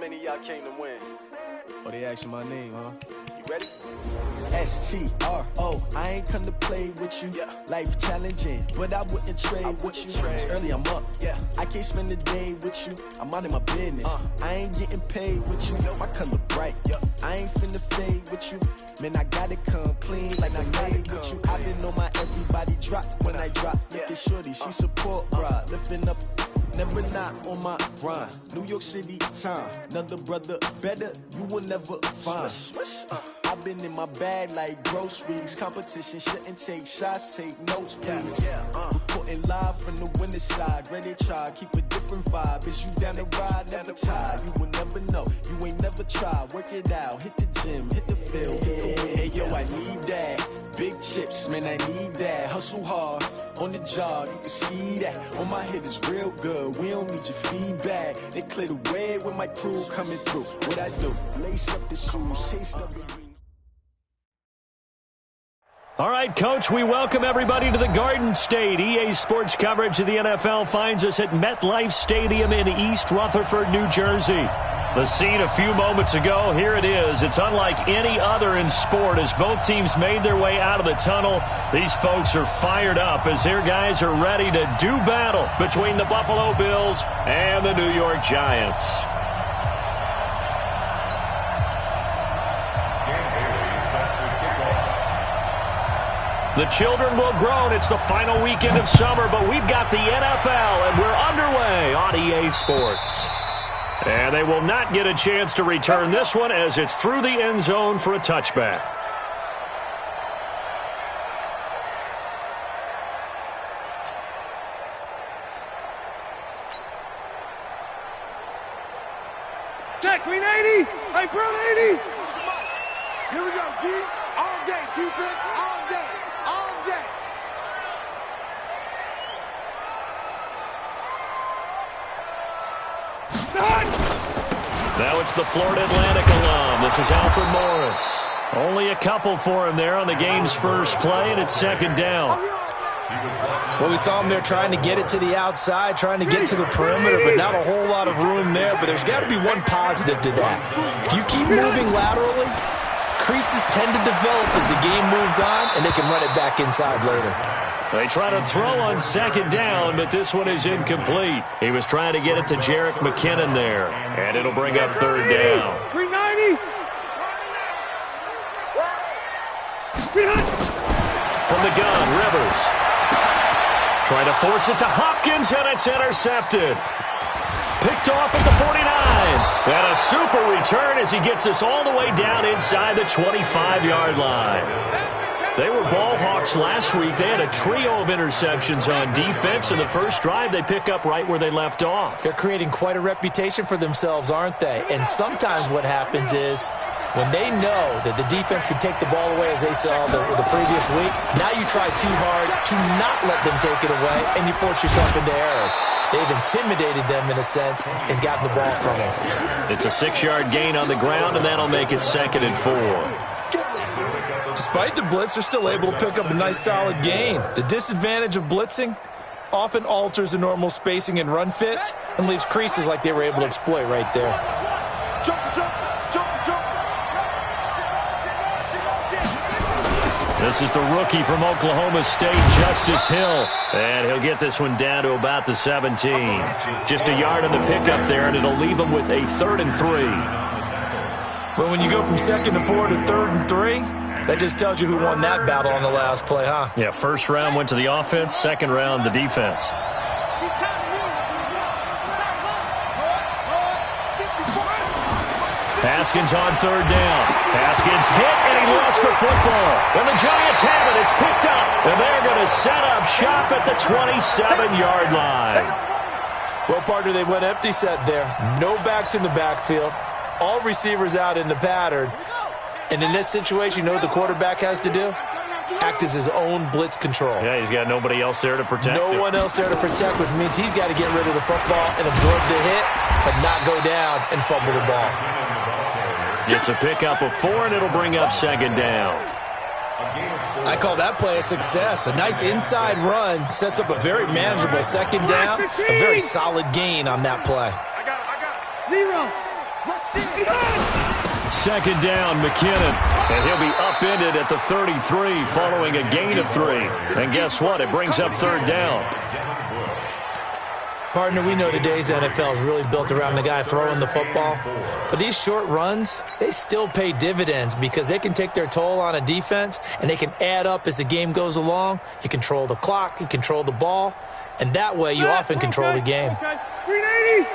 many of y'all came to win? Oh, they asking my name, huh? You ready? S-T-R-O, I ain't come to play with you. Yeah. Life challenging, but I wouldn't trade with you. It's early, I'm up. Yeah. I can't spend the day with you. I'm out of my business. I ain't getting paid with you. My color bright. Yeah. I ain't finna fade with you. Man, I gotta come clean like I made with you. I've been on my everybody drop when I drop. Look at shorty, she support ride. Lifting up, never not on my grind. New York City time. Another brother better, you will never find. I've been in my bag like groceries. Competition shouldn't take shots, take notes, please. Reporting live from the winning side. Ready to try, keep a different vibe. Is you down the ride, never tired. You will never know, you ain't never tried. Work it out, hit the gym, hit the field, hit the win. Hey yo, I need that. Big chips, man, I need that. Hustle hard, on the job, you can see that. On my head is real good, we don't need your feedback. They clear the way with my crew coming through. What I do, lace up the shoes, chase up the green. All right, Coach, we welcome everybody to the Garden State. EA Sports coverage of the NFL finds us at MetLife Stadium in East Rutherford, New Jersey. The scene a few moments ago, here it is. It's unlike any other in sport as both teams made their way out of the tunnel. These folks are fired up as their guys are ready to do battle between the Buffalo Bills and the New York Giants. The children will groan. It's the final weekend of summer, but we've got the NFL, and we're underway on EA Sports. And they will not get a chance to return this one as it's through the end zone for a touchback. Check, green 80. Hey, brown 80. Here we go, D. All day, defense, all day, all day. Now it's the Florida Atlantic alum. This is Alfred Morris. Only a couple for him there on the game's first play, and it's second down. Well, we saw him there trying to get it to the outside, trying to get to the perimeter, but not a whole lot of room there. But there's got to be one positive to that. If you keep moving laterally, creases tend to develop as the game moves on, and they can run it back inside later. They try to throw on second down, but this one is incomplete. He was trying to get it to Jerick McKinnon there, and it'll bring up third down. 390. From the gun, Rivers. Trying to force it to Hopkins, and it's intercepted. Picked off at the 49. And a super return as he gets us all the way down inside the 25-yard line. They were ball hawks last week. They had a trio of interceptions on defense. In the first drive, they pick up right where they left off. They're creating quite a reputation for themselves, aren't they? And sometimes what happens is when they know that the defense can take the ball away as they saw the previous week, now you try too hard to not let them take it away, and you force yourself into errors. They've intimidated them in a sense and gotten the ball from them. It's a 6-yard gain on the ground, and that'll make it 2nd and 4. Despite the blitz, they're still able to pick up a nice solid gain. The disadvantage of blitzing often alters the normal spacing and run fits and leaves creases like they were able to exploit right there. Jump, jump, jump, jump. This is the rookie from Oklahoma State, Justice Hill. And he'll get this one down to about the 17. Just a yard on the pickup there, and it'll leave him with a 3rd and 3. But when you go from 2nd and 4 to 3rd and 3, that just tells you who won that battle on the last play, huh? Yeah, first round went to the offense, second round the defense. Haskins on 3rd down. Haskins hit, and he lost the football. And the Giants have it. It's picked up, and they're going to set up shop at the 27-yard line. Well, partner, they went empty set there. No backs in the backfield. All receivers out in the pattern. And in this situation, you know what the quarterback has to do? Act as his own blitz control. Yeah, he's got nobody else there to protect him. No one else there to protect, which means he's got to get rid of the football and absorb the hit, but not go down and fumble the ball. It's a pickup of 4, and it'll bring up 2nd down. I call that play a success. A nice inside run sets up a very manageable 2nd down. A very solid gain on that play. I got it. 0. Second down, McKinnon. And he'll be upended at the 33 following a gain of 3. And guess what? It brings up third down. Partner, we know today's NFL is really built around the guy throwing the football. But these short runs, they still pay dividends because they can take their toll on a defense and they can add up as the game goes along. You control the clock, you control the ball, and that way you often control the game. 380.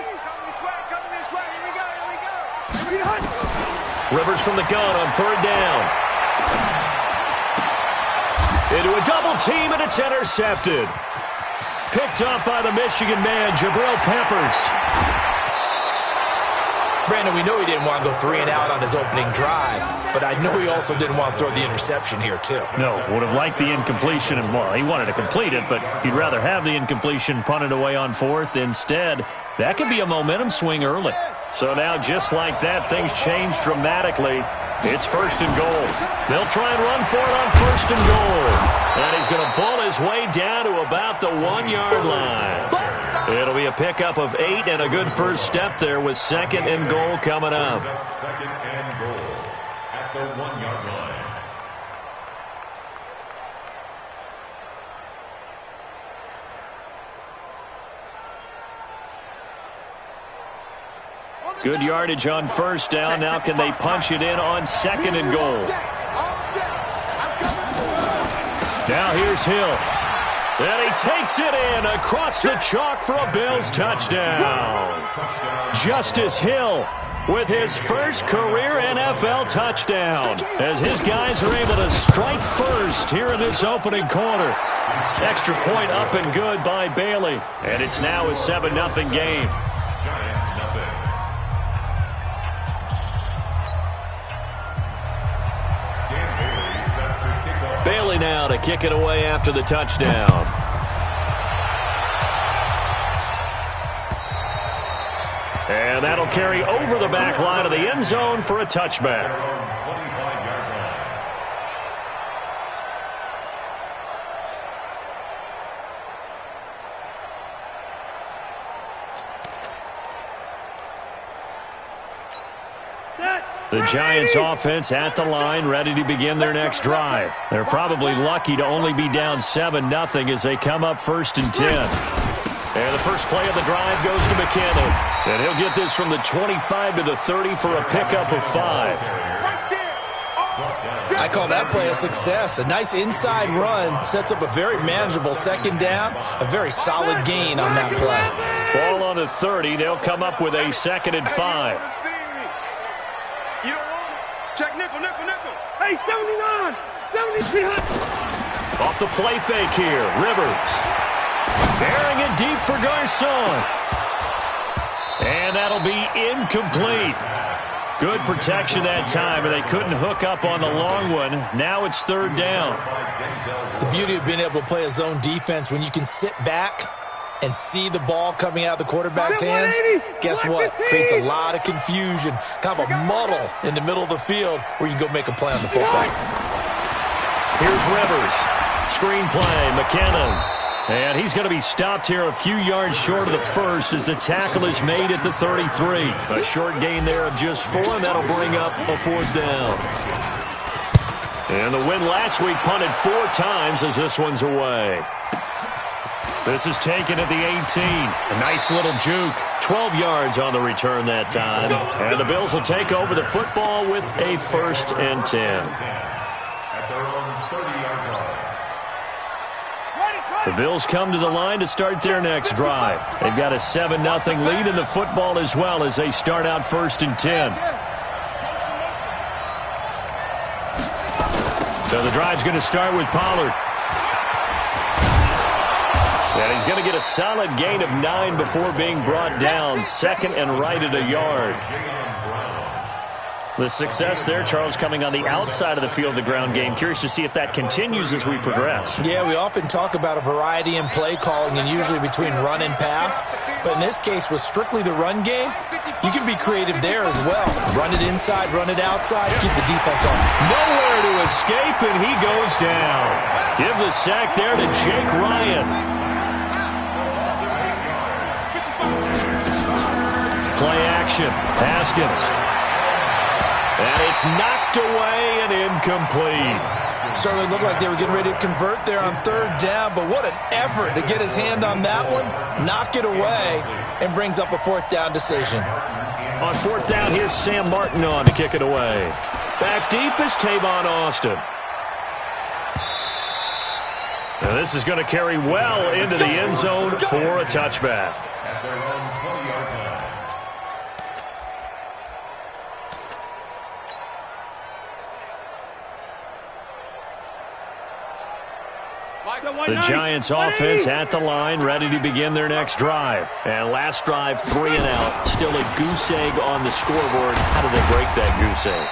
Rivers from the gun on third down. Into a double team, and it's intercepted. Picked up by the Michigan man, Jabril Peppers. Brandon, we know he didn't want to go 3 and out on his opening drive, but I know he also didn't want to throw the interception here, too. No, would have liked the incompletion, and well, he wanted to complete it, but he'd rather have the incompletion punted away on fourth. Instead, that could be a momentum swing early. So now, just like that, things change dramatically. It's first and goal. They'll try and run for it on first and goal. And he's going to bull his way down to about the 1-yard line. It'll be a pickup of 8 and a good first step there with second and goal coming up. Second and goal at the 1-yard line. Good yardage on first down. Now can they punch it in on second and goal? Now here's Hill. And he takes it in across the chalk for a Bills touchdown. Justice Hill with his first career NFL touchdown as his guys are able to strike first here in this opening quarter. Extra point up and good by Bailey. And it's now a 7-0 game. Bailey now to kick it away after the touchdown. And that'll carry over the back line of the end zone for a touchback. The Giants offense at the line, ready to begin their next drive. They're probably lucky to only be down 7-0 as they come up first and 10. And the first play of the drive goes to McKinnon. And he'll get this from the 25 to the 30 for a pickup of 5. I call that play a success. A nice inside run sets up a very manageable second down. A very solid gain on that play. Ball on the 30. They'll come up with a second and 5. You don't want it? Check nickel, nickel, nickel. Hey, 79, 73. Off the play fake here, Rivers. Bearing it deep for Garcon. And that'll be incomplete. Good protection that time, and they couldn't hook up on the long one. Now it's third down. The beauty of being able to play a zone defense when you can sit back and see the ball coming out of the quarterback's hands, guess what? Creates a lot of confusion, kind of a muddle in the middle of the field where you can go make a play on the football. Here's Rivers. Screen play, McKinnon. And he's going to be stopped here a few yards short of the first as the tackle is made at the 33. A short gain there of just 4, and that'll bring up a fourth down. And the win last week punted 4 times as this one's away. This is taken at the 18. A nice little juke. 12 yards on the return that time. And the Bills will take over the football with a first and 10. At their own 30-yard line. The Bills come to the line to start their next drive. They've got a 7-0 lead in the football as well as they start out first and 10. So the drive's going to start with Pollard. And he's going to get a solid gain of 9 before being brought down. Second and right at a yard. The success there, Charles, coming on the outside of the field, the ground game. Curious to see if that continues as we progress. Yeah, we often talk about a variety in play calling and usually between run and pass. But in this case, with strictly the run game, you can be creative there as well. Run it inside, run it outside, keep the defense on. Nowhere to escape, and he goes down. Give the sack there to Jake Ryan. Play action. Haskins. And it's knocked away and incomplete. Certainly looked like they were getting ready to convert there on third down, but what an effort to get his hand on that one, knock it away, and brings up a fourth down decision. On fourth down, here's Sam Martin on to kick it away. Back deep is Tavon Austin. And this is going to carry well into the end zone for a touchback. The Giants offense at the line, ready to begin their next drive. And last drive, 3 and out. Still a goose egg on the scoreboard. How do they break that goose egg?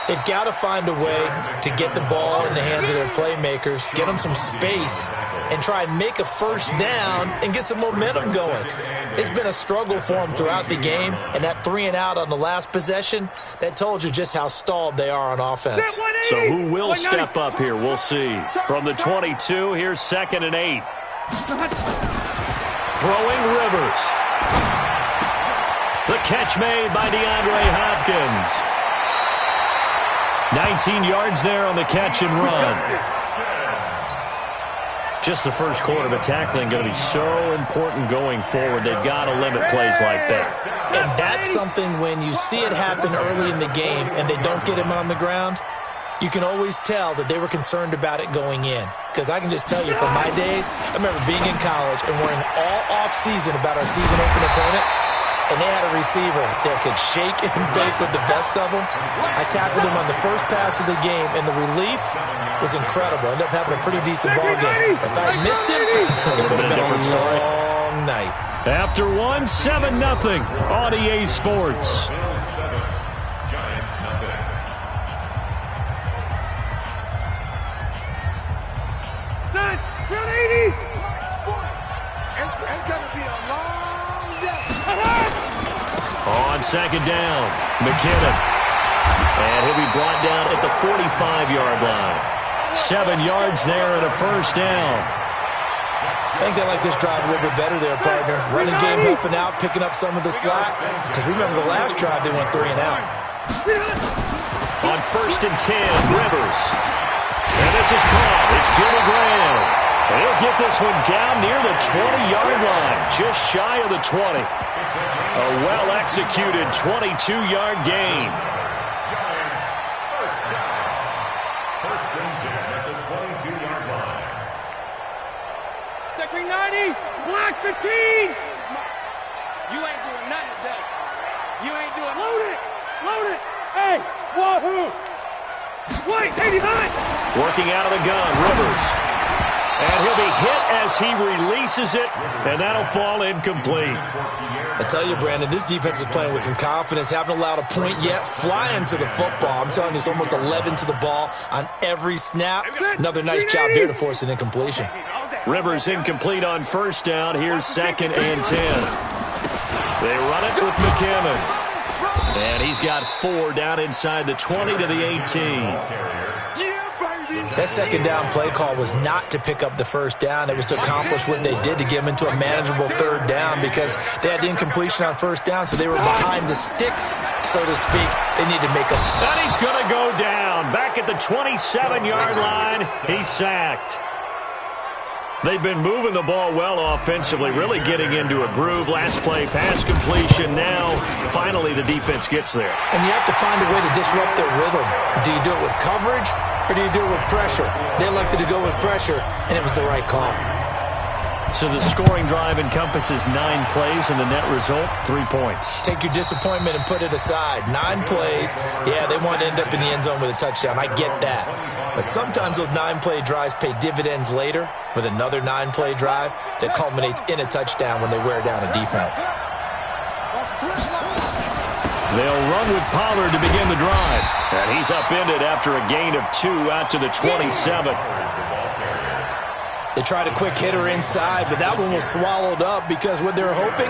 They've got to find a way to get the ball in the hands of their playmakers, get them some space, and try and make a first down and get some momentum going. It's been a struggle for them throughout the game, and that 3 and out on the last possession, that told you just how stalled they are on offense. So who will step up here? We'll see. From the 22, here's 2nd and 8. Throwing Rivers. The catch made by DeAndre Hopkins. 19 yards there on the catch and run. Just the first quarter, but tackling going to be so important going forward. They've got to limit plays like that. And that's something when you see it happen early in the game and they don't get him on the ground, you can always tell that they were concerned about it going in. Because I can just tell you from my days, I remember being in college and worrying all off-season about our season-opening opponent. And they had a receiver that could shake and bake with the best of them. I tackled him on the first pass of the game, and the relief was incredible. Ended up having a pretty decent ball game. But if I had missed him, it would have been a long night. After one, 7-0 on EA Sports. It's going to be a long day. On second down, McKinnon. And he'll be brought down at the 45-yard line. 7 yards there and a first down. I think they like this drive a little bit better there, partner. Running game helping out, picking up some of the slack. Because remember the last drive, they went 3 and out. On 1st and 10, Rivers. And this is caught. It's Jimmy Graham. And he'll get this one down near the 20-yard line, just shy of the 20. A well-executed 22-yard gain. Giants first down. 1st and 10 at the 22-yard line. Second 90, block 15. You ain't doing nothing today. You ain't doing. Load it. Load it. Hey, wahoo. White, 89. Working out of the gun, Rivers. And he'll be hit as he releases it, and that'll fall incomplete. I tell you, Brandon, this defense is playing with some confidence. Haven't allowed a point yet. Flying to the football. I'm telling you, it's almost 11 to the ball on every snap. Another nice job there to force an incompletion. Rivers incomplete on 1st down. Here's 2nd and 10. They run it with McKinnon. And he's got 4 down inside the 20 to the 18. That second down play call was not to pick up the first down. It was to accomplish what they did to get them into a manageable 3rd down because they had incompletion on 1st down, so they were behind the sticks, so to speak. They need to make up. And he's going to go down. Back at the 27-yard line, he's sacked. They've been moving the ball well offensively, really getting into a groove. Last play, pass completion. Now, finally, the defense gets there. And you have to find a way to disrupt their rhythm. Do you do it with coverage, or do you do it with pressure? They elected to go with pressure, and it was the right call. So the scoring drive encompasses 9 plays, and the net result, 3 points. Take your disappointment and put it aside. 9 plays. Yeah, they want to end up in the end zone with a touchdown. I get that. But sometimes those 9-play drives pay dividends later with another 9-play drive that culminates in a touchdown when they wear down a defense. They'll run with Pollard to begin the drive. And he's upended after a gain of 2 out to the 27. They tried a quick hitter inside, but that one was swallowed up because what they're hoping,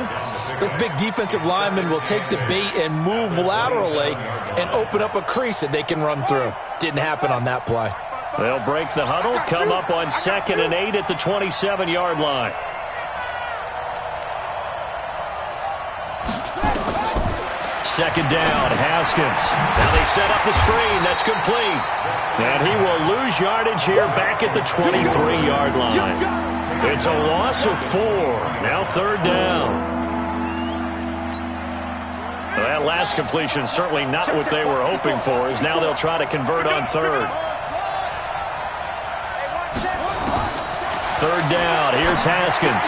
this big defensive lineman will take the bait and move laterally and open up a crease that they can run through. Didn't happen on that play. They'll break the huddle, come up on 2nd and 8 at the 27-yard line. second down. Haskins. Now they set up the screen. That's complete. And he will lose yardage here back at the 23-yard line. It's a loss of 4. Now third down. That last completion certainly not what they were hoping for, as now they'll try to convert on third. Third down. Here's Haskins.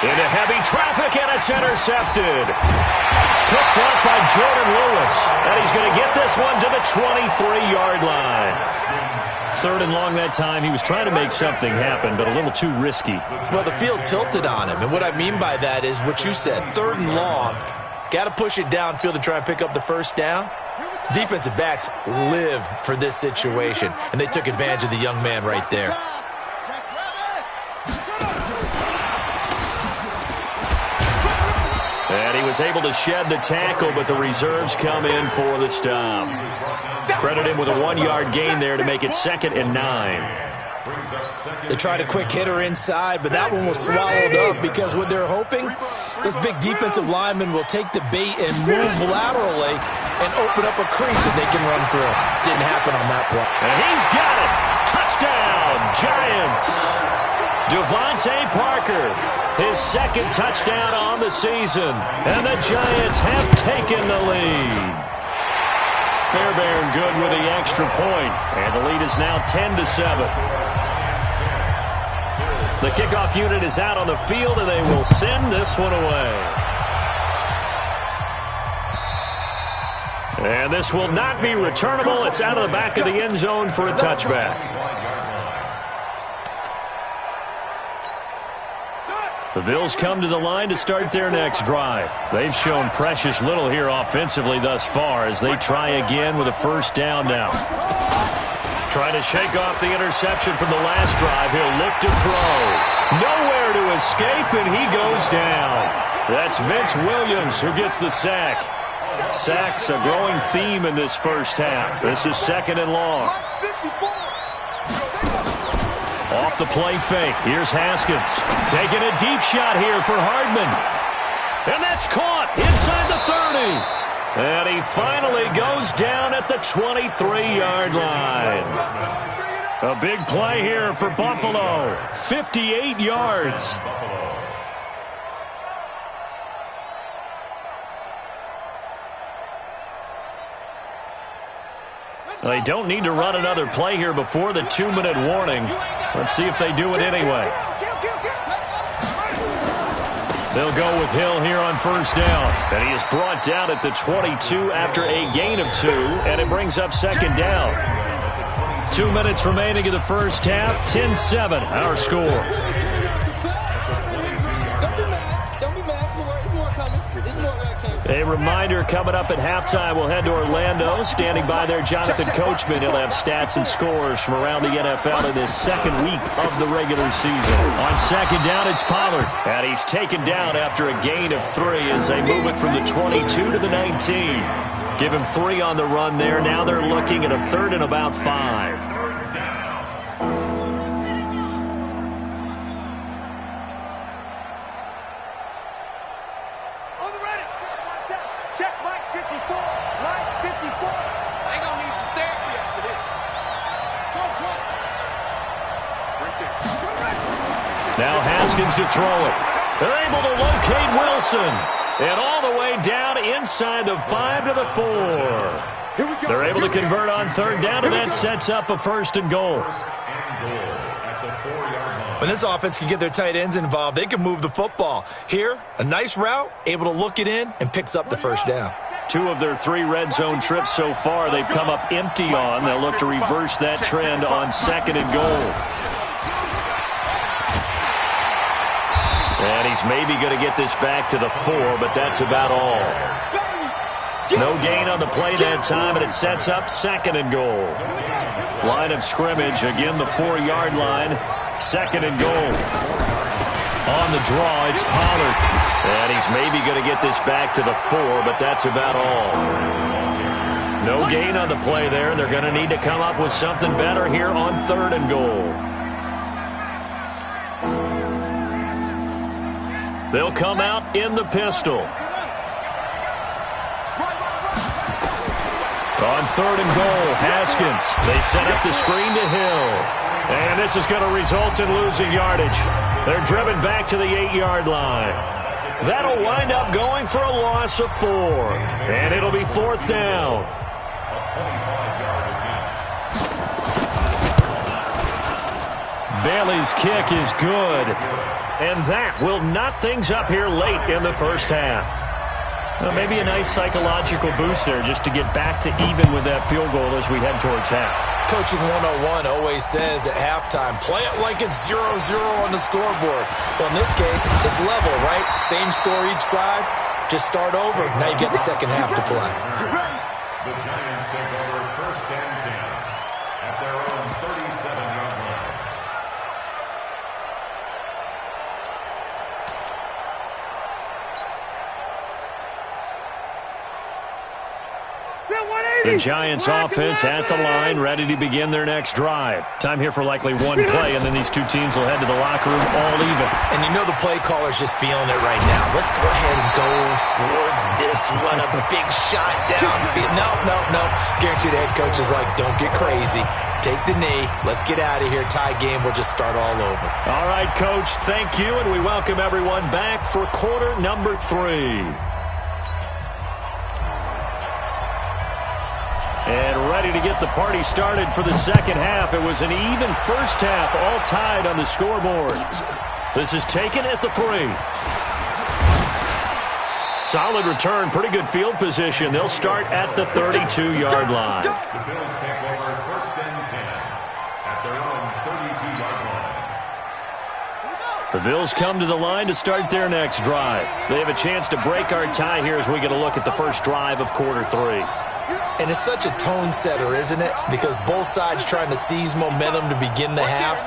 Into heavy traffic, and it's intercepted. Picked up by Jordan Lewis. And he's going to get this one to the 23-yard line. Third and long that time. He was trying to make something happen, but a little too risky. Well, the field tilted on him, and what I mean by that is what you said. Third and long. Got to push it downfield to try and pick up the first down. Defensive backs live for this situation, and they took advantage of the young man right there. And he was able to shed the tackle, but the reserves come in for the stop. Credit him with a 1-yard gain there to make it 2nd and 9. They tried a quick hitter inside, but that one was swallowed up because what they're hoping, this big defensive lineman will take the bait and move laterally and open up a crease that they can run through. Didn't happen on that play. And he's got it. Touchdown, Giants. Devontae Parker, his 2nd touchdown on the season. And the Giants have taken the lead. Fairbairn good with the extra point. And the lead is now 10-7. The kickoff unit is out on the field, and they will send this one away. And this will not be returnable. It's out of the back of the end zone for a touchback. The Bills come to the line to start their next drive. They've shown precious little here offensively thus far as they try again with a first down now. Trying to shake off the interception from the last drive. He'll look to throw. Nowhere to escape, and he goes down. That's Vince Williams who gets the sack. Sacks a growing theme in this first half. This is 2nd and long. Off the play fake. Here's Haskins. Taking a deep shot here for Hardman. And that's caught inside the 30. And he finally goes down at the 23-yard line. A big play here for Buffalo. 58 yards. They don't need to run another play here before the 2-minute warning. Let's see if they do it anyway. They'll go with Hill here on first down. And he is brought down at the 22 after a gain of 2, and it brings up 2nd down. 2 minutes remaining in the first half. 10-7, our score. A reminder, coming up at halftime, we'll head to Orlando. Standing by there, Jonathan Coachman. He'll have stats and scores from around the NFL in this 2nd week of the regular season. On 2nd down, it's Pollard. And he's taken down after a gain of 3 as they move it from the 22 to the 19. Give him 3 on the run there. Now they're looking at a 3rd and about 5. Now Haskins to throw it. They're able to locate Wilson. And all the way down inside the 5 to the 4. They're able to convert on 3rd down, and that sets up a 1st and goal. When this offense can get their tight ends involved, they can move the football. Here, a nice route, able to look it in, and picks up the 1st down. 2 of their 3 red zone trips so far they've come up empty on. They'll look to reverse that trend on 2nd and goal. And he's maybe going to get this back to the 4, but that's about all. No gain on the play that time, and it sets up 2nd and goal. Line of scrimmage, again the 4-yard line. 2nd and goal. On the draw, it's Pollard. And he's maybe going to get this back to the 4, but that's about all. No gain on the play there. They're going to need to come up with something better here on 3rd and goal. They'll come out in the pistol. On 3rd and goal, Haskins. They set up the screen to Hill. And this is going to result in losing yardage. They're driven back to the 8-yard line. That'll wind up going for a loss of 4. And it'll be 4th down. Bailey's kick is good. And that will knot things up here late in the first half. Well, maybe a nice psychological boost there just to get back to even with that field goal as we head towards half. Coaching 101 always says at halftime, play it like it's 0-0 on the scoreboard. Well, in this case, it's level, right? Same score each side. Just start over. Now you get the second half to play. The Giants take over 1st and 10 at their own 37-yard line. The Giants offense at the line, ready to begin their next drive. Time here for likely one play, and then these two teams will head to the locker room all even. And you know the play caller's just feeling it right now. Let's go ahead and go for this one. A big shot downfield. No. Guaranteed head coach is like, don't get crazy. Take the knee. Let's get out of here. Tie game. We'll just start all over. All right, Coach. Thank you, and we welcome everyone back for quarter number 3. And ready to get the party started for the second half. It was an even first half, all tied on the scoreboard. This is taken at the 3. Solid return, pretty good field position. They'll start at the 32-yard line. The Bills take over 1st and 10 at their own 32-yard line. The Bills come to the line to start their next drive. They have a chance to break our tie here as we get a look at the first drive of quarter 3. And it's such a tone setter, isn't it? Because both sides trying to seize momentum to begin the half.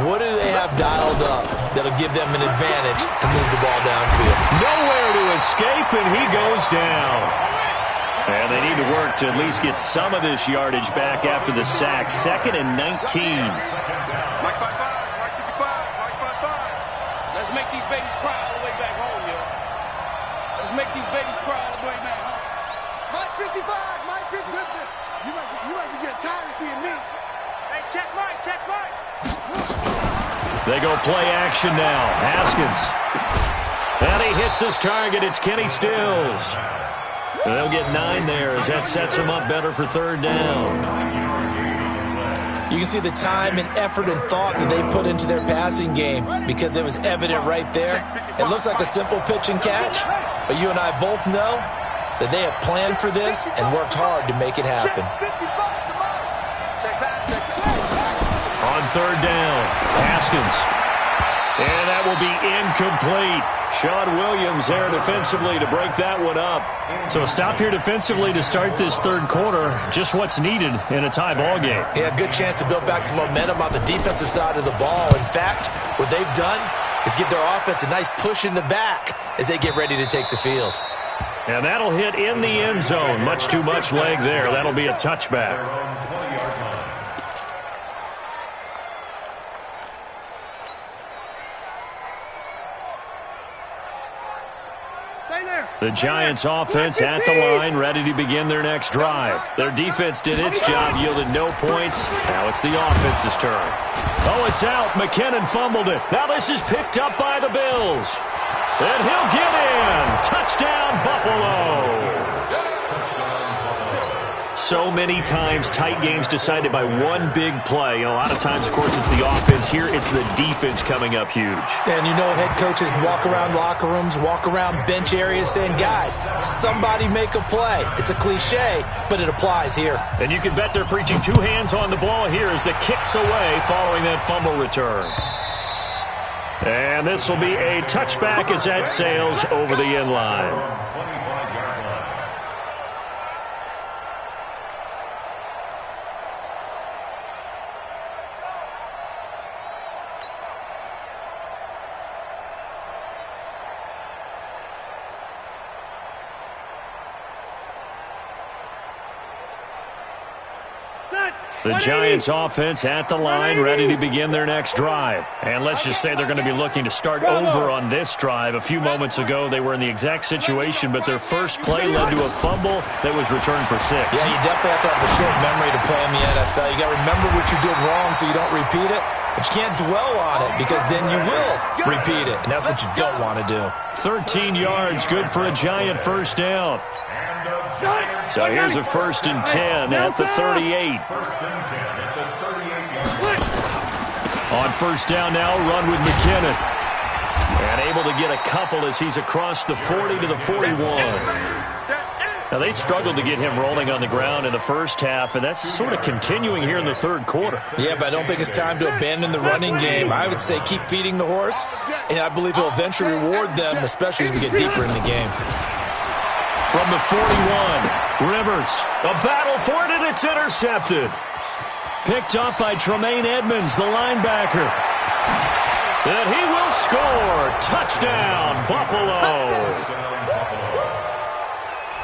What do they have dialed up that'll give them an advantage to move the ball downfield? Nowhere to escape, and he goes down. And they need to work to at least get some of this yardage back after the sack. 2nd and 19. Mike 55, Mike 55, Mike 55. Let's make these babies cry all the way back home, yo. Let's make these babies cry all the way back home. Mike 55, Mike 55. You must be getting tired of seeing me. Hey, check Mike. They go play action now. Haskins. And he hits his target. It's Kenny Stills. They'll get 9 there as that sets them up better for 3rd down. You can see the time and effort and thought that they put into their passing game because it was evident right there. It looks like a simple pitch and catch, but you and I both know that they have planned for this and worked hard to make it happen. On 3rd down, Haskins. And that will be incomplete. Sean Williams there defensively to break that one up. So a stop here defensively to start this 3rd quarter. Just what's needed in a tie ball game. Yeah, good chance to build back some momentum on the defensive side of the ball. In fact, what they've done is give their offense a nice push in the back as they get ready to take the field. And that'll hit in the end zone. Much too much leg there. That'll be a touchback. The Giants offense at the line, ready to begin their next drive. Their defense did its job, yielded no points. Now it's the offense's turn. Oh, it's out. McKinnon fumbled it. Now this is picked up by the Bills. And he'll get in. Touchdown, Buffalo. So many times, tight games decided by one big play. And a lot of times, of course, it's the offense. Here, it's the defense coming up huge. And you know head coaches walk around locker rooms, walk around bench areas saying, guys, somebody make a play. It's a cliche, but it applies here. And you can bet they're preaching 2 hands on the ball here as the kick's away following that fumble return. And this will be a touchback as that sails over the end line. The Giants offense at the line, ready to begin their next drive. And let's just say they're going to be looking to start over on this drive. A few moments ago, they were in the exact situation, but their first play led to a fumble that was returned for 6. Yeah, you definitely have to have a short memory to play in the NFL. You got to remember what you did wrong so you don't repeat it, but you can't dwell on it because then you will repeat it, and that's what you don't want to do. 13 yards, good for a Giant first down. So here's a 1st and 10 at the 38. On first down now, run with McKinnon. And able to get a couple as he's across the 40 to the 41. Now, they struggled to get him rolling on the ground in the first half, and that's sort of continuing here in the third quarter. Yeah, but I don't think it's time to abandon the running game. I would say keep feeding the horse, and I believe he'll eventually reward them, especially as we get deeper in the game. From the 41, Rivers, a battle for it, and it's intercepted. Picked up by Tremaine Edmonds, the linebacker. And he will score. Touchdown, Buffalo.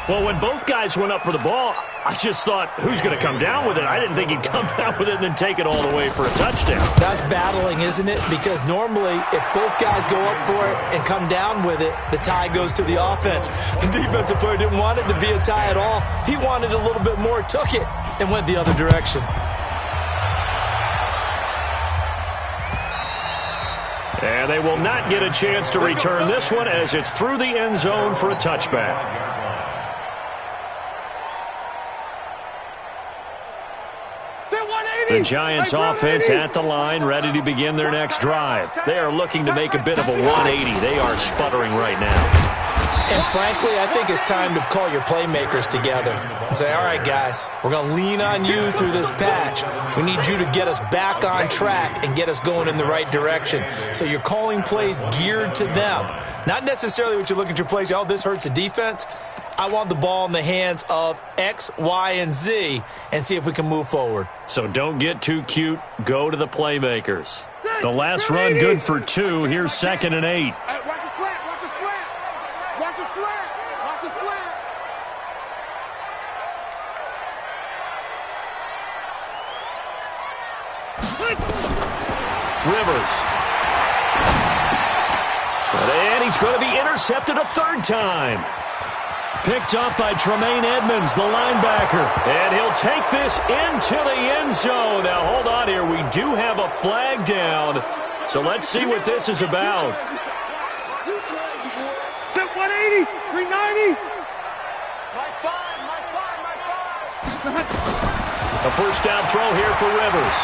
Well, when both guys went up for the ball, I just thought, who's going to come down with it? I didn't think he'd come down with it and then take it all the way for a touchdown. That's battling, isn't it? Because normally, if both guys go up for it and come down with it, the tie goes to the offense. The defensive player didn't want it to be a tie at all. He wanted a little bit more, took it, and went the other direction. And they will not get a chance to return this one as it's through the end zone for a touchback. The Giants offense at the line, ready to begin their next drive. They are looking to make a bit of a 180. They are sputtering right now. And frankly, I think it's time to call your playmakers together and say, all right, guys, we're going to lean on you through this patch. We need you to get us back on track and get us going in the right direction. So you're calling plays geared to them. Not necessarily what you look at your plays, oh, this hurts the defense. I want the ball in the hands of X, Y, and Z and see if we can move forward. So don't get too cute. Go to the playmakers. The last run good for 2. Here's 2nd and 8. Hey, watch the slant, watch the slant. Watch the slant, watch the slant. Rivers. And he's going to be intercepted a 3rd time. Picked up by Tremaine Edmonds, the linebacker. And he'll take this into the end zone. Now, hold on here. We do have a flag down. So let's see what this is about. 180, 390. A first down throw here for Rivers.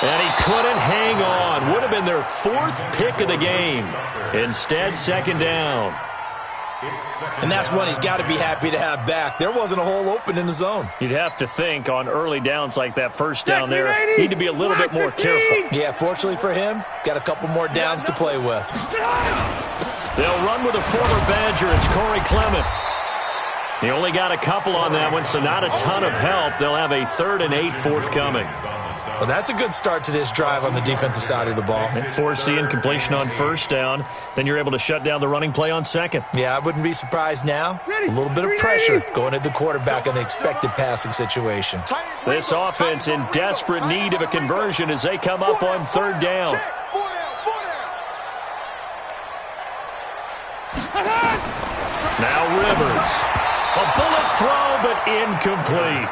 And he couldn't hang on. Would have been their 4th pick of the game. Instead, 2nd down. And that's one he's got to be happy to have back. There wasn't a hole open in the zone. You'd have to think on early downs like that first down there, need to be a little bit more careful. Yeah, fortunately for him, got a couple more downs to play with. They'll run with a former Badger. It's Corey Clement. He only got a couple on that one, so not a ton of help. They'll have a 3rd and 8 forthcoming. Well, that's a good start to this drive on the defensive side of the ball. And forcing completion on first down. Then you're able to shut down the running play on 2nd. Yeah, I wouldn't be surprised now. A little bit of pressure going at the quarterback in the expected passing situation. This offense in desperate need of a conversion as they come up on 3rd down. Now Rivers. A bullet throw, but incomplete.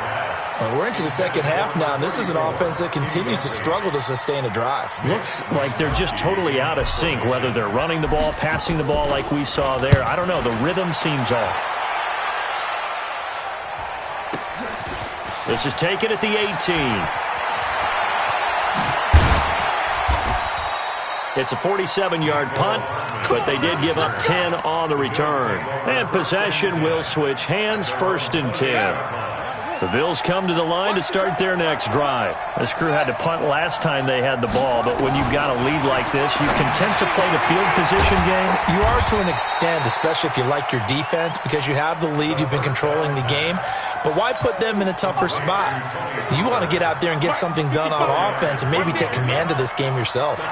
Well, we're into the second half now, and this is an offense that continues to struggle to sustain a drive. Looks like they're just totally out of sync, whether they're running the ball, passing the ball like we saw there. I don't know. The rhythm seems off. This is taken at the 18. It's a 47-yard punt, but they did give up 10 on the return. And possession will switch hands, 1st and 10. The Bills come to the line to start their next drive. This crew had to punt last time they had the ball, but when you've got a lead like this, you content to play the field position game? You are to an extent, especially if you like your defense, because you have the lead, you've been controlling the game. But why put them in a tougher spot? You want to get out there and get something done on offense and maybe take command of this game yourself.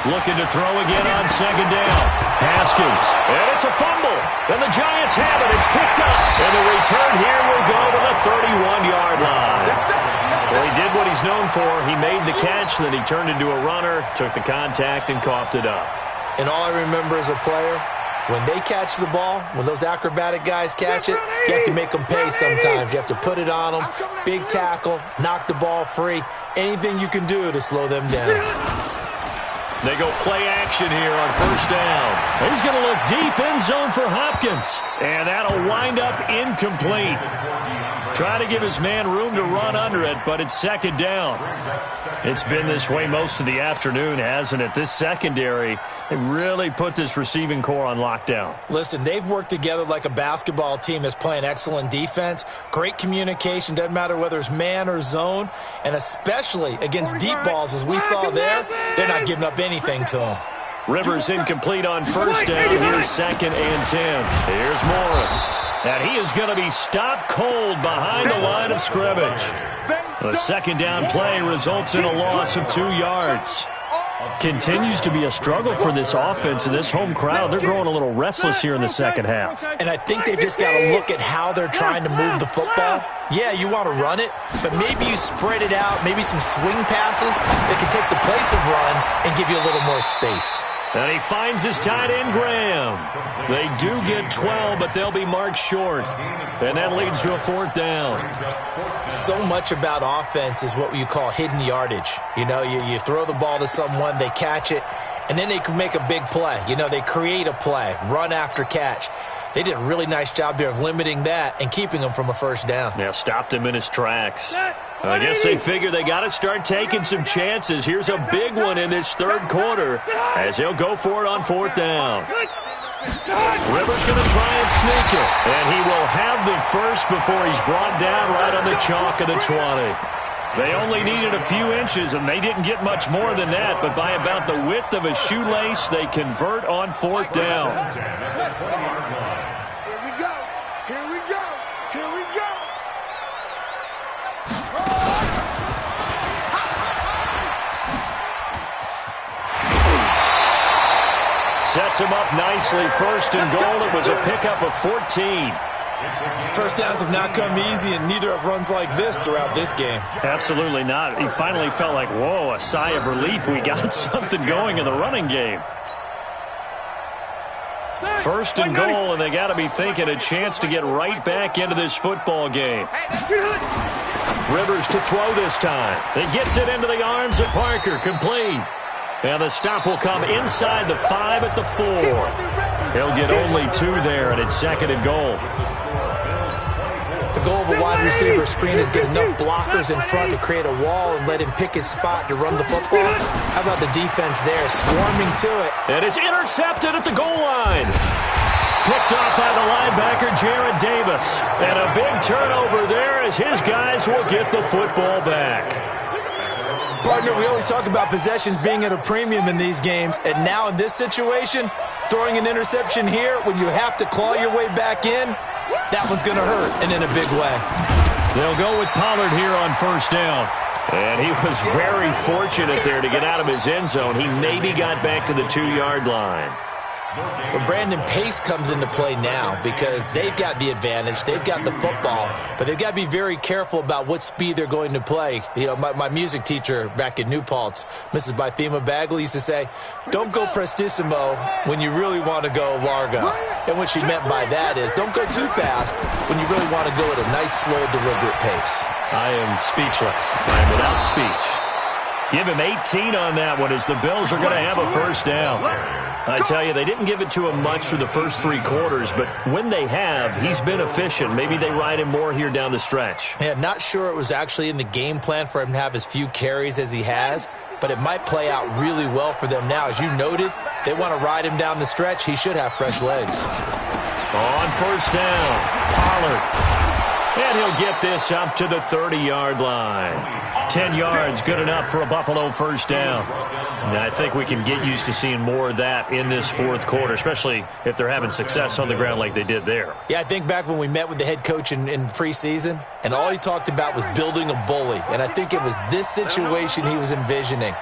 Looking to throw again on second down. Haskins. And it's a fumble. And the Giants have it. It's picked up. And the return here will go to the 31-yard line. Well, he did what he's known for. He made the catch, then he turned into a runner, took the contact, and coughed it up. And all I remember as a player, when they catch the ball, when those acrobatic guys catch it, you have to make them pay sometimes. You have to put it on them, big tackle, knock the ball free, anything you can do to slow them down. They go play action here on first down. He's going to look deep end zone for Hopkins. And that'll wind up incomplete. Try to give his man room to run under it, but it's second down. It's been this way most of the afternoon, hasn't it? This secondary, they really put this receiving core on lockdown. Listen, they've worked together like a basketball team that's playing excellent defense. Great communication, doesn't matter whether it's man or zone. And especially against deep balls, as we saw there, they're not giving up anything to them. Rivers incomplete on first down. Here's 2nd and 10. Here's Morris. And he is going to be stopped cold behind the line of scrimmage. The second down play results in a loss of 2 yards. Continues to be a struggle for this offense and this home crowd. They're growing a little restless here in the second half. And I think they've just got to look at how they're trying to move the football. Yeah, you want to run it, but maybe you spread it out, maybe some swing passes that can take the place of runs and give you a little more space. And he finds his tight end, Graham. They do get 12, but they'll be marked short. And that leads to a 4th down. So much about offense is what you call hidden yardage. You know, you throw the ball to someone, they catch it, and then they can make a big play. You know, they create a play, run after catch. They did a really nice job there of limiting that and keeping him from a first down. Yeah, stopped him in his tracks. I guess they figure they got to start taking some chances. Here's a big one in this third quarter as he'll go for it on 4th down. Rivers going to try and sneak it. And he will have the first before he's brought down right on the chalk of the 20. They only needed a few inches, and they didn't get much more than that. But by about the width of a shoelace, they convert on 4th down. Here we go. Here we go. Here we go. Sets him up nicely. 1st and goal. It was a pickup of 14. First downs have not come easy, and neither have runs like this throughout this game. Absolutely not. He finally felt like, whoa, a sigh of relief. We got something going in the running game. 1st and goal, and they got to be thinking a chance to get right back into this football game. Rivers to throw this time. He gets it into the arms of Parker. Complete. And the stop will come inside the 5 at the 4. He'll get only 2 there, and it's 2nd and goal. The goal of a wide receiver screen is get enough blockers in front to create a wall and let him pick his spot to run the football. How about the defense there, swarming to it? And it's intercepted at the goal line. Picked off by the linebacker, Jared Davis. And a big turnover there as his guys will get the football back. Partner, we always talk about possessions being at a premium in these games, and now in this situation, throwing an interception here when you have to claw your way back in, that one's going to hurt, and in a big way. They'll go with Pollard here on 1st down. And he was very fortunate there to get out of his end zone. He maybe got back to the 2-yard line. Well, Brandon, pace comes into play now because they've got the advantage. They've got the football, but they've got to be very careful about what speed they're going to play. You know, my music teacher back in New Paltz, Mrs. Bythema Bagley, used to say, don't go prestissimo when you really want to go largo. And what she meant by that is don't go too fast when you really want to go at a nice, slow, deliberate pace. I am speechless. I am without speech. Give him 18 on that one as the Bills are going to have a 1st down. I tell you, they didn't give it to him much for the first 3 quarters, but when they have, he's been efficient. Maybe they ride him more here down the stretch. Yeah, not sure it was actually in the game plan for him to have as few carries as he has, but it might play out really well for them now. As you noted, they want to ride him down the stretch. He should have fresh legs. On 1st down, Pollard. And he'll get this up to the 30-yard line. 10 yards, good enough for a Buffalo first down. And I think we can get used to seeing more of that in this fourth quarter, especially if they're having success on the ground like they did there. Yeah, I think back when we met with the head coach in preseason, and all he talked about was building a bully. And I think it was this situation he was envisioning.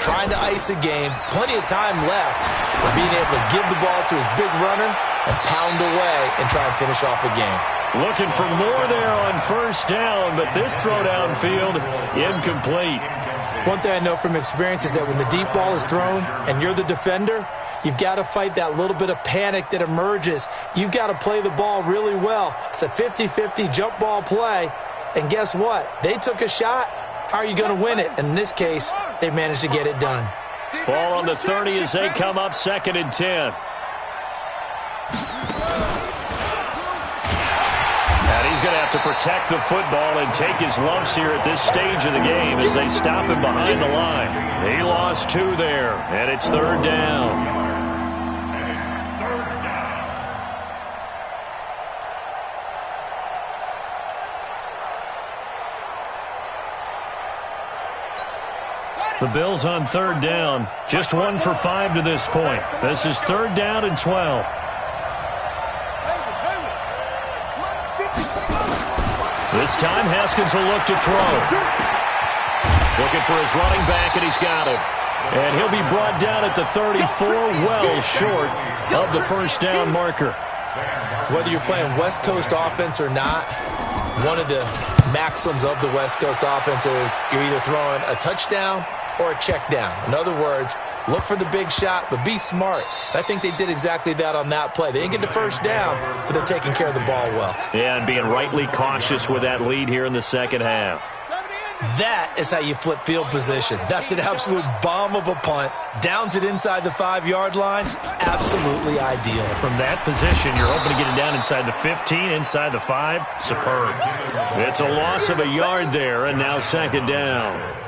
Trying to ice a game, plenty of time left, but being able to give the ball to his big runner and pound away and try and finish off a game. Looking for more there on first down, but this throw downfield, incomplete. One thing I know from experience is that when the deep ball is thrown and you're the defender, you've got to fight that little bit of panic that emerges. You've got to play the ball really well. It's a 50-50 jump ball play, and guess what? They took a shot. How are you going to win it? And in this case, they managed to get it done. Ball on the 30 as they come up 2nd and 10. And he's going to have to protect the football and take his lumps here at this stage of the game as they stop him behind the line. He lost 2 there, and it's 3rd down. The Bills on 3rd down, just 1 for 5 to this point. This is 3rd down and 12. This time, Haskins will look to throw. Looking for his running back, and he's got it. And he'll be brought down at the 34, well short of the first down marker. Whether you're playing West Coast offense or not, one of the maxims of the West Coast offense is you're either throwing a touchdown or a check down. In other words, look for the big shot, but be smart. I think they did exactly that on that play. They didn't get the first down, but they're taking care of the ball well. Yeah, and being rightly cautious with that lead here in the second half. That is how you flip field position. That's an absolute bomb of a punt. Downs it inside the 5-yard line. Absolutely ideal. From that position, you're hoping to get it down inside the 15, inside the 5. Superb. It's a loss of a yard there, and now 2nd down.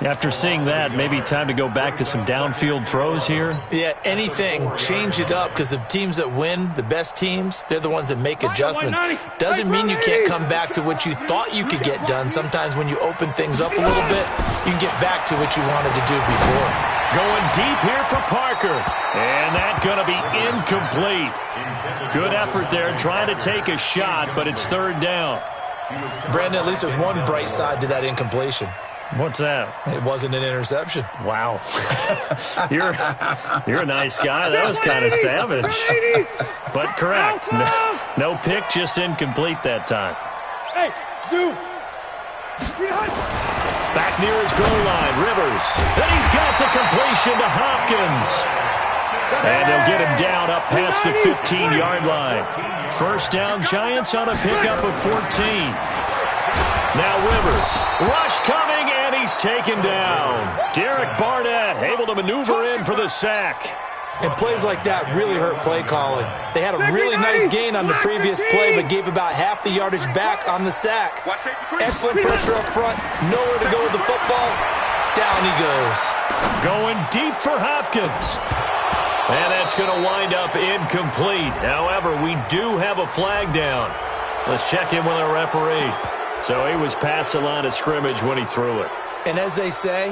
After seeing that, maybe time to go back to some downfield throws here. Yeah, anything. Change it up, because the teams that win, the best teams, they're the ones that make adjustments. Doesn't mean you can't come back to what you thought you could get done. Sometimes when you open things up a little bit, you can get back to what you wanted to do before. Going deep here for Parker. And that's going to be incomplete. Good effort there, trying to take a shot, but it's 3rd down. Brandon, at least there's one bright side to that incompletion. What's that? It wasn't an interception. Wow. You're a nice guy. That was kind of savage. But correct. No pick, just incomplete that time. Hey, Zoo. Back near his goal line, Rivers. And he's got the completion to Hopkins. And they'll get him down up past the 15-yard line. First down, Giants on a pickup of 14. Now Rivers, rush coming, and he's taken down. Derek Barnett able to maneuver in for the sack. And plays like that really hurt play calling. They had a really nice gain on the previous play, but gave about half the yardage back on the sack. Excellent pressure up front, nowhere to go with the football. Down he goes. Going deep for Hopkins. And that's going to wind up incomplete. However, we do have a flag down. Let's check in with our referee. So he was past the line of scrimmage when he threw it. And as they say,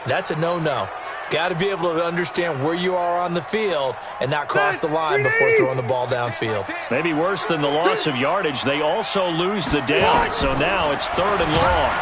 that's a no-no. Got to be able to understand where you are on the field and not cross the line before throwing the ball downfield. Maybe worse than the loss of yardage, they also lose the down. So now it's 3rd and long.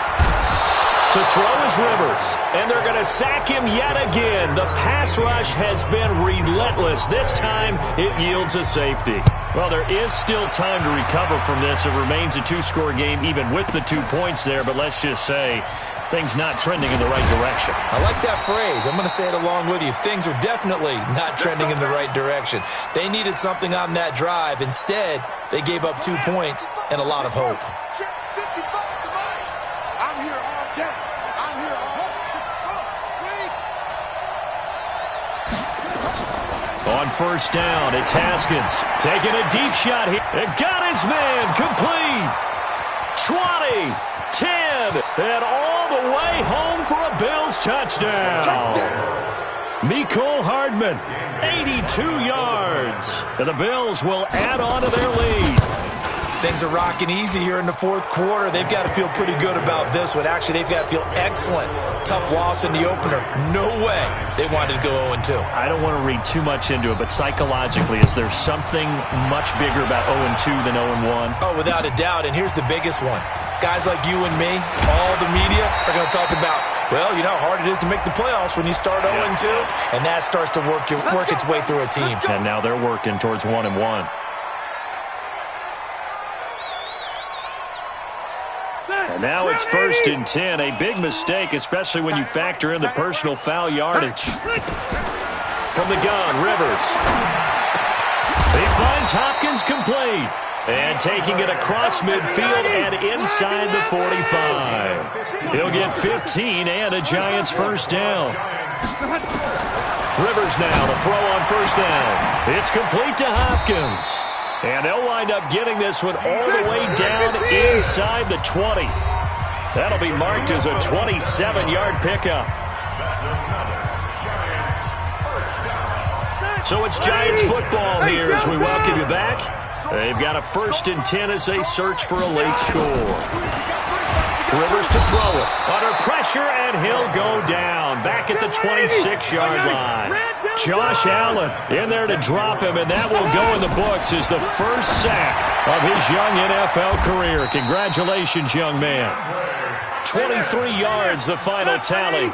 To throw is Rivers, and they're going to sack him yet again. The pass rush has been relentless. This time, it yields a safety. Well, there is still time to recover from this. It remains a 2-score game, even with the 2 points there. But let's just say, things not trending in the right direction. I like that phrase. I'm going to say it along with you. Things are definitely not trending in the right direction. They needed something on that drive. Instead, they gave up 2 points and a lot of hope. On first down, it's Haskins taking a deep shot here. It got his man complete. 20, 10, and all the way home for a Bills touchdown. Mecole Hardman, 82 yards. And the Bills will add on to their lead. Things are rocking easy here in the fourth quarter. They've got to feel pretty good about this one. Actually, they've got to feel excellent. Tough loss in the opener. No way they wanted to go 0-2. I don't want to read too much into it, but psychologically, is there something much bigger about 0-2 than 0-1? Oh, without a doubt, and here's the biggest one. Guys like you and me, all the media, are going to talk about, well, you know how hard it is to make the playoffs when you start 0-2, and that starts to work its way through a team. And now they're working towards 1-1. And now it's 1st and 10. A big mistake, especially when you factor in the personal foul yardage. From the gun, Rivers. He finds Hopkins complete. And taking it across midfield and inside the 45. He'll get 15 and a Giants first down. Rivers now to throw on first down. It's complete to Hopkins. And they'll wind up getting this one all the way down inside the 20. That'll be marked as a 27-yard pickup. So it's Giants football here as we welcome you back. They've got a 1st and 10 as they search for a late score. Rivers to throw it. Under pressure, and he'll go down. Back at the 26-yard line. Josh Allen in there to drop him, and that will go in the books as the first sack of his young NFL career. Congratulations, young man. 23 yards, the final tally.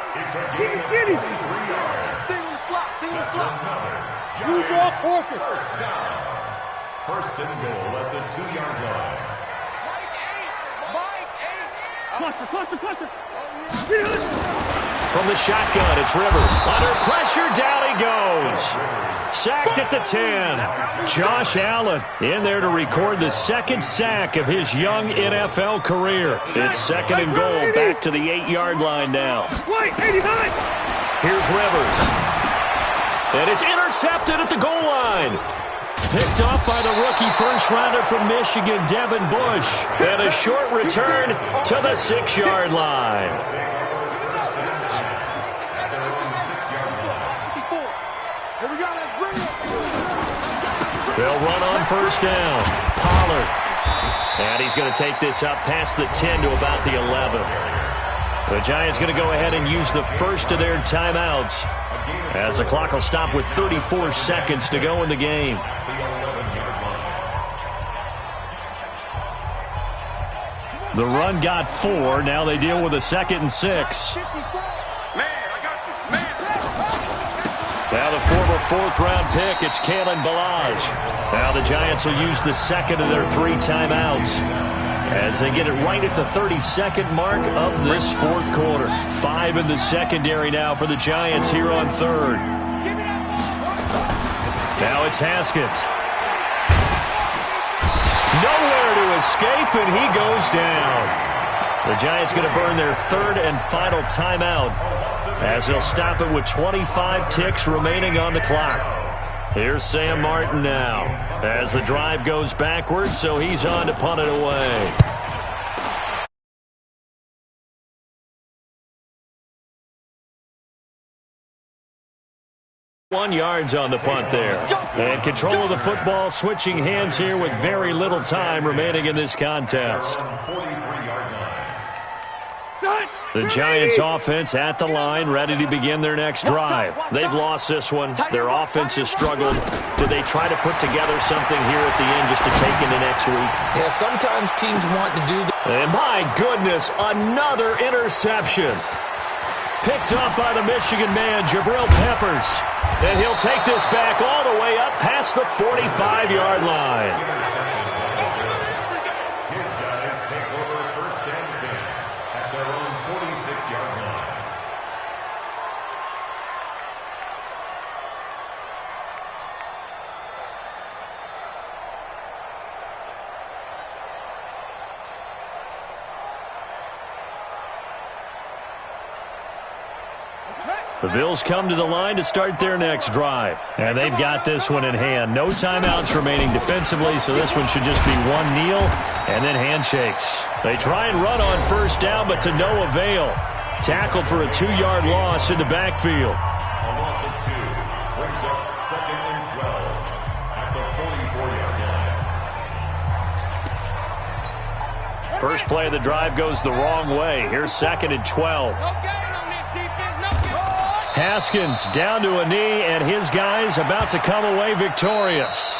You draw Corker. First and goal at the 2-yard line. Cluster. From the shotgun, it's Rivers. Under pressure, down he goes. Sacked at the 10. Josh Allen in there to record the second sack of his young NFL career. It's 2nd and goal, back to the 8-yard line now. Here's Rivers. And it's intercepted at the goal line. Picked off by the rookie first-rounder from Michigan, Devin Bush. And a short return to the 6-yard line. They'll run on first down. Pollard. And he's going to take this up past the 10 to about the 11. The Giants going to go ahead and use the first of their timeouts, as the clock will stop with 34 seconds to go in the game. The run got 4. Now they deal with a 2nd and 6. Now the former 4th-round pick, it's Kalen Ballage. Now the Giants will use the 2nd of their 3 timeouts as they get it right at the 32nd mark of this 4th quarter. 5 in the secondary now for the Giants here on 3rd. Now it's Haskins. Nowhere to escape, and he goes down. The Giants going to burn their 3rd and final timeout as they'll stop it with 25 ticks remaining on the clock. Here's Sam Martin now as the drive goes backwards, so he's on to punt it away. One yards on the punt there. And control of the football, switching hands here with very little time remaining in this contest. The Giants offense at the line, ready to begin their next drive. They've lost this one. Their offense has struggled. Do they try to put together something here at the end just to take into next week? Yeah, sometimes teams want to do that. And my goodness, another interception. Picked off by the Michigan man, Jabril Peppers. And he'll take this back all the way up past the 45-yard line. The Bills come to the line to start their next drive. And they've got this one in hand. No timeouts remaining defensively, so this one should just be one kneel and then handshakes. They try and run on first down, but to no avail. Tackled for a 2-yard loss in the backfield. A loss of 2 brings up 2nd and 12 at the 44-yard line. First play of the drive goes the wrong way. Here's 2nd and 12. Haskins down to a knee, and his guys about to come away victorious.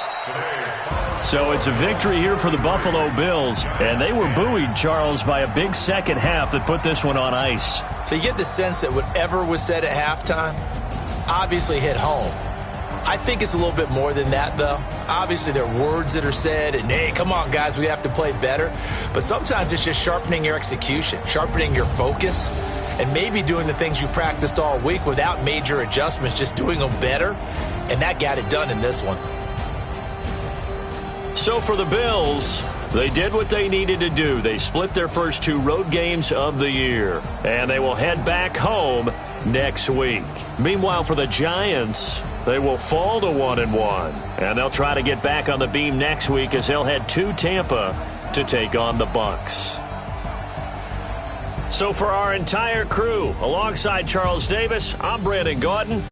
So it's a victory here for the Buffalo Bills, and they were buoyed, Charles, by a big second half that put this one on ice. So you get the sense that whatever was said at halftime obviously hit home. I think it's a little bit more than that, though. Obviously, there are words that are said, and, hey, come on, guys, we have to play better. But sometimes it's just sharpening your execution, sharpening your focus, and maybe doing the things you practiced all week without major adjustments, just doing them better. And that got it done in this one. So for the Bills, they did what they needed to do. They split their first 2 road games of the year, and they will head back home next week. Meanwhile, for the Giants, they will fall to 1-1, and they'll try to get back on the beam next week as they'll head to Tampa to take on the Bucs. So for our entire crew, alongside Charles Davis, I'm Brandon Gaudin.